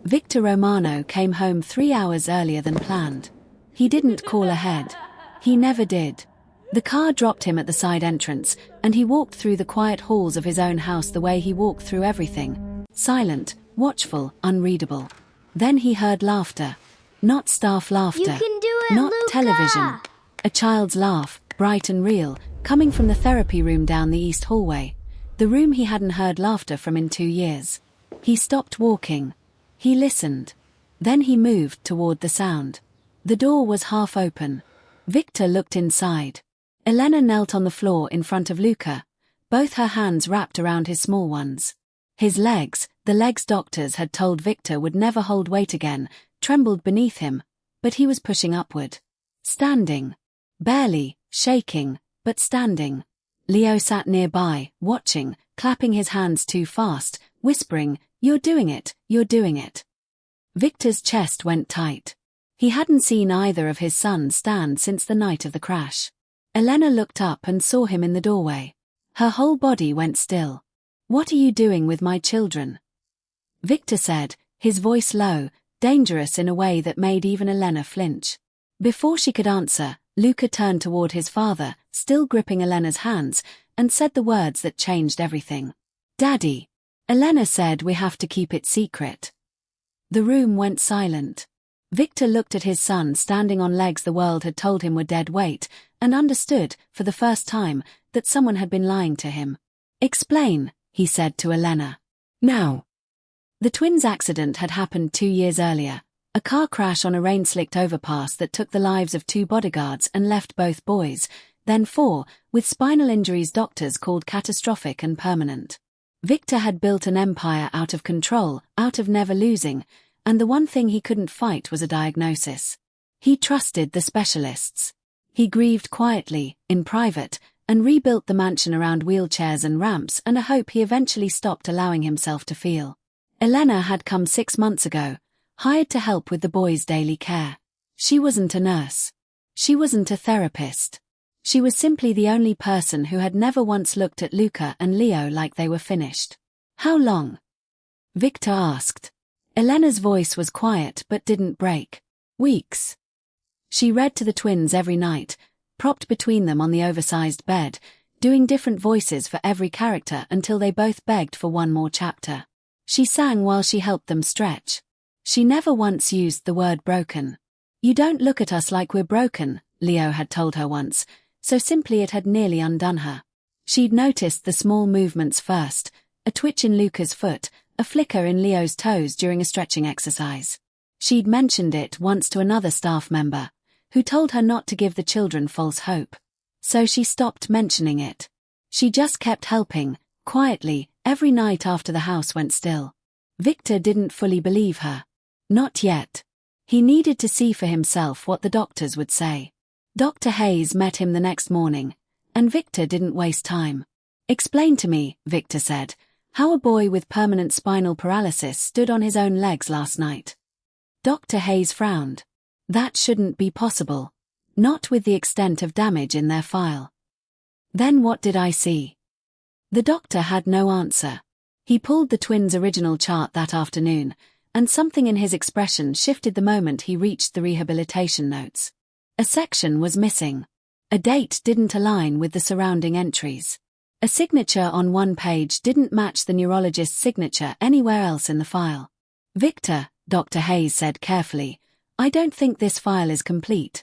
Victor Romano came home 3 hours earlier than planned. He didn't call ahead. He never did. The car dropped him at the side entrance, and he walked through the quiet halls of his own house the way he walked through everything. Silent, watchful, unreadable. Then he heard laughter. Not staff laughter. You can do it, not Luca! television. A child's laugh, bright and real, coming from the therapy room down the east hallway. The room he hadn't heard laughter from in 2 years. He stopped walking. He listened. Then he moved toward the sound. The door was half open. Victor looked inside. Elena knelt on the floor in front of Luca, both her hands wrapped around his small ones. His legs, the legs doctors had told Victor would never hold weight again, trembled beneath him, but he was pushing upward. Standing. Barely, shaking, but standing. Leo sat nearby, watching, clapping his hands too fast, whispering, "You're doing it, you're doing it." Victor's chest went tight. He hadn't seen either of his sons stand since the night of the crash. Elena looked up and saw him in the doorway. Her whole body went still. "What are you doing with my children?" Victor said, his voice low, dangerous in a way that made even Elena flinch. Before she could answer, Luca turned toward his father, still gripping Elena's hands, and said the words that changed everything. "Daddy." Elena said, "We have to keep it secret." The room went silent. Victor looked at his son standing on legs the world had told him were dead weight, and understood, for the first time, that someone had been lying to him. "Explain," he said to Elena. "Now." The twins' accident had happened 2 years earlier, a car crash on a rain-slicked overpass that took the lives of 2 bodyguards and left both boys, then 4, with spinal injuries doctors called catastrophic and permanent. Victor had built an empire out of control, out of never losing, and the one thing he couldn't fight was a diagnosis. He trusted the specialists. He grieved quietly, in private, and rebuilt the mansion around wheelchairs and ramps and a hope he eventually stopped allowing himself to feel. Elena had come 6 months ago, hired to help with the boys' daily care. She wasn't a nurse. She wasn't a therapist. She was simply the only person who had never once looked at Luca and Leo like they were finished. "How long?" Victor asked. Elena's voice was quiet but didn't break. "Weeks." She read to the twins every night, propped between them on the oversized bed, doing different voices for every character until they both begged for one more chapter. She sang while she helped them stretch. She never once used the word broken. "You don't look at us like we're broken," Leo had told her once, so simply it had nearly undone her. She'd noticed the small movements first, a twitch in Luca's foot, a flicker in Leo's toes during a stretching exercise. She'd mentioned it once to another staff member, who told her not to give the children false hope. So she stopped mentioning it. She just kept helping, quietly, every night after the house went still. Victor didn't fully believe her. Not yet. He needed to see for himself what the doctors would say. Dr. Hayes met him the next morning, and Victor didn't waste time. "Explain to me," Victor said, "how a boy with permanent spinal paralysis stood on his own legs last night." Dr. Hayes frowned. "That shouldn't be possible. Not with the extent of damage in their file." "Then what did I see?" The doctor had no answer. He pulled the twins' original chart that afternoon, and something in his expression shifted the moment he reached the rehabilitation notes. A section was missing. A date didn't align with the surrounding entries. A signature on one page didn't match the neurologist's signature anywhere else in the file. "Victor," Dr. Hayes said carefully, "I don't think this file is complete."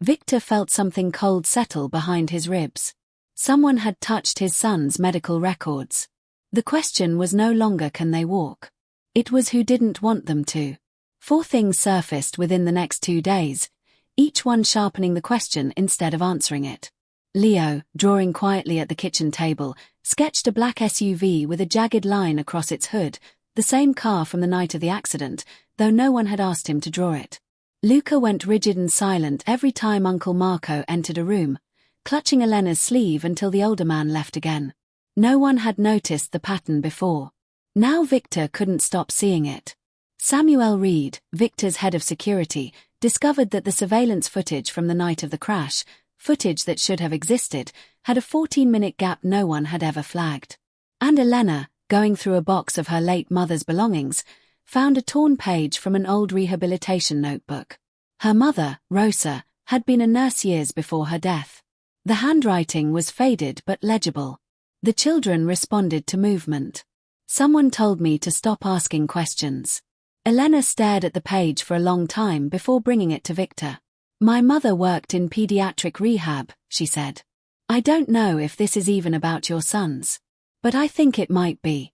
Victor felt something cold settle behind his ribs. Someone had touched his son's medical records. The question was no longer can they walk. It was who didn't want them to. 4 things surfaced within the next 2 days, each one sharpening the question instead of answering it. Leo, drawing quietly at the kitchen table, sketched a black SUV with a jagged line across its hood, the same car from the night of the accident, though no one had asked him to draw it. Luca went rigid and silent every time Uncle Marco entered a room, clutching Elena's sleeve until the older man left again. No one had noticed the pattern before. Now Victor couldn't stop seeing it. Samuel Reed, Victor's head of security, discovered that the surveillance footage from the night of the crash, footage that should have existed, had a 14-minute gap no one had ever flagged. And Elena, going through a box of her late mother's belongings, found a torn page from an old rehabilitation notebook. Her mother, Rosa, had been a nurse years before her death. The handwriting was faded but legible. The children responded to movement. Someone told me to stop asking questions. Elena stared at the page for a long time before bringing it to Victor. My mother worked in pediatric rehab, she said. I don't know if this is even about your sons. But I think it might be.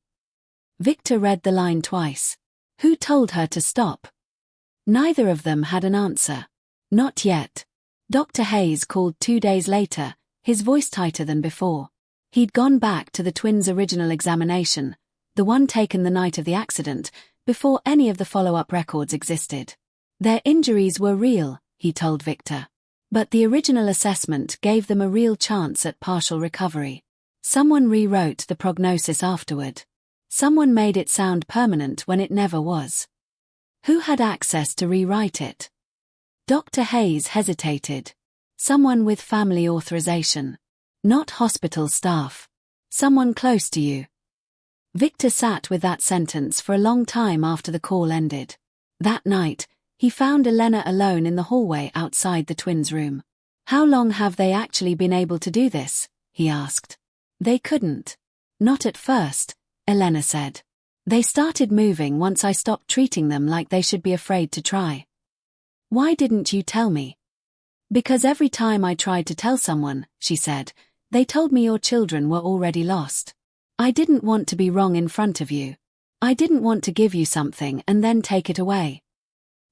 Victor read the line twice. Who told her to stop? Neither of them had an answer. Not yet. Dr. Hayes called 2 days later, his voice tighter than before. He'd gone back to the twins' original examination, the one taken the night of the accident, before any of the follow-up records existed. Their injuries were real, he told Victor. But the original assessment gave them a real chance at partial recovery. Someone rewrote the prognosis afterward. Someone made it sound permanent when it never was. Who had access to rewrite it? Dr. Hayes hesitated. Someone with family authorization. Not hospital staff. Someone close to you. Victor sat with that sentence for a long time after the call ended. That night, he found Elena alone in the hallway outside the twins' room. How long have they actually been able to do this? He asked. They couldn't. Not at first, Elena said. They started moving once I stopped treating them like they should be afraid to try. Why didn't you tell me? Because every time I tried to tell someone, she said, they told me your children were already lost. I didn't want to be wrong in front of you. I didn't want to give you something and then take it away.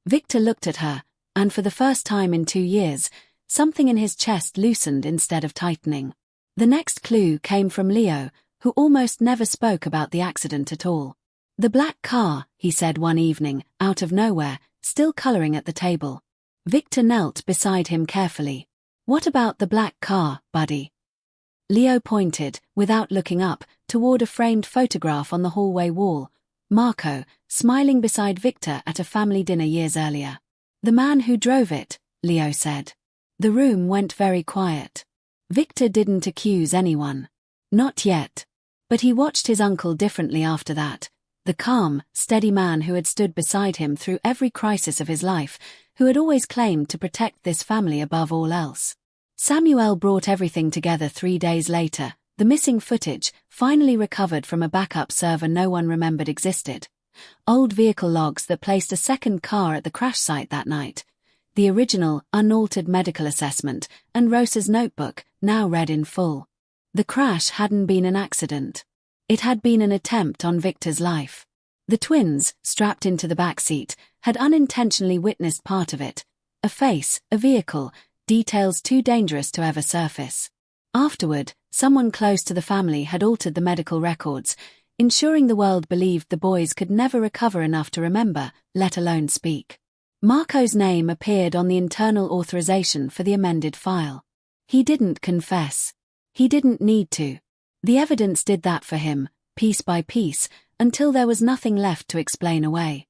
Victor looked at her, and for the first time in 2 years, something in his chest loosened instead of tightening. The next clue came from Leo, who almost never spoke about the accident at all. The black car, he said one evening, out of nowhere, still coloring at the table. Victor knelt beside him carefully. What about the black car, buddy? Leo pointed, without looking up, toward a framed photograph on the hallway wall. Marco, smiling beside Victor at a family dinner years earlier. The man who drove it, Leo said. The room went very quiet. Victor didn't accuse anyone. Not yet. But he watched his uncle differently after that. The calm, steady man who had stood beside him through every crisis of his life, who had always claimed to protect this family above all else. Samuel brought everything together 3 days later, the missing footage, finally recovered from a backup server no one remembered existed. Old vehicle logs that placed a second car at the crash site that night. The original, unaltered medical assessment, and Rosa's notebook, now read in full. The crash hadn't been an accident. It had been an attempt on Victor's life. The twins, strapped into the back seat, had unintentionally witnessed part of it. A face, a vehicle, details too dangerous to ever surface. Afterward, someone close to the family had altered the medical records, ensuring the world believed the boys could never recover enough to remember, let alone speak. Marco's name appeared on the internal authorization for the amended file. He didn't confess. He didn't need to. The evidence did that for him, piece by piece, until there was nothing left to explain away.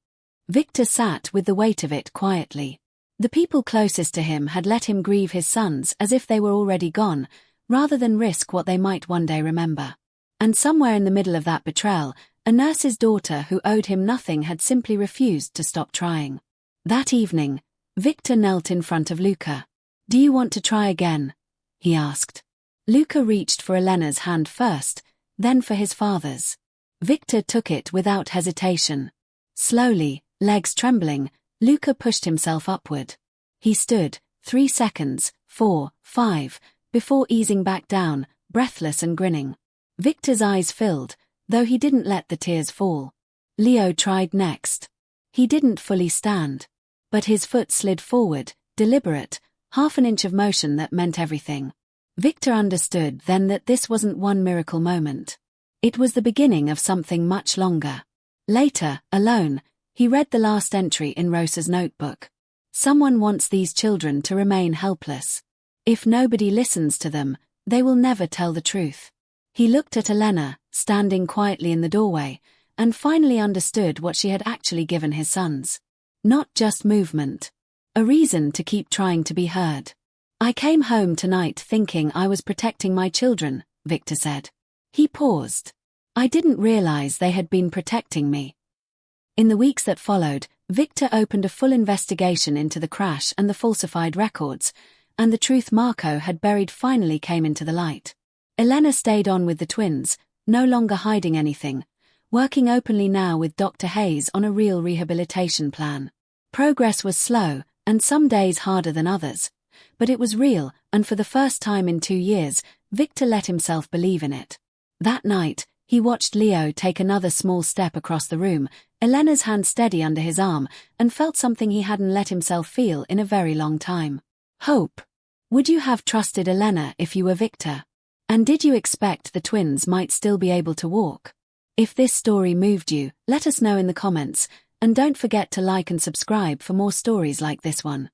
Victor sat with the weight of it quietly. The people closest to him had let him grieve his sons as if they were already gone, rather than risk what they might one day remember. And somewhere in the middle of that betrayal, a nurse's daughter who owed him nothing had simply refused to stop trying. That evening, Victor knelt in front of Luca. "Do you want to try again?" he asked. Luca reached for Elena's hand first, then for his father's. Victor took it without hesitation. Slowly, legs trembling, Luca pushed himself upward. He stood, 3 seconds, 4, 5, before easing back down, breathless and grinning. Victor's eyes filled, though he didn't let the tears fall. Leo tried next. He didn't fully stand. But his foot slid forward, deliberate, half an inch of motion that meant everything. Victor understood then that this wasn't one miracle moment. It was the beginning of something much longer. Later, alone, he read the last entry in Rosa's notebook. Someone wants these children to remain helpless. If nobody listens to them, they will never tell the truth. He looked at Elena, standing quietly in the doorway, and finally understood what she had actually given his sons. Not just movement. A reason to keep trying to be heard. "I came home tonight thinking I was protecting my children," Victor said. He paused. "I didn't realize they had been protecting me." In the weeks that followed, Victor opened a full investigation into the crash and the falsified records, and the truth Marco had buried finally came into the light. Elena stayed on with the twins, no longer hiding anything, working openly now with Dr. Hayes on a real rehabilitation plan. Progress was slow, and some days harder than others, but it was real, and for the first time in 2 years, Victor let himself believe in it. That night, he watched Leo take another small step across the room, Elena's hand steady under his arm, and felt something he hadn't let himself feel in a very long time. Hope. Would you have trusted Elena if you were Victor? And did you expect the twins might still be able to walk? If this story moved you, let us know in the comments, and don't forget to like and subscribe for more stories like this one.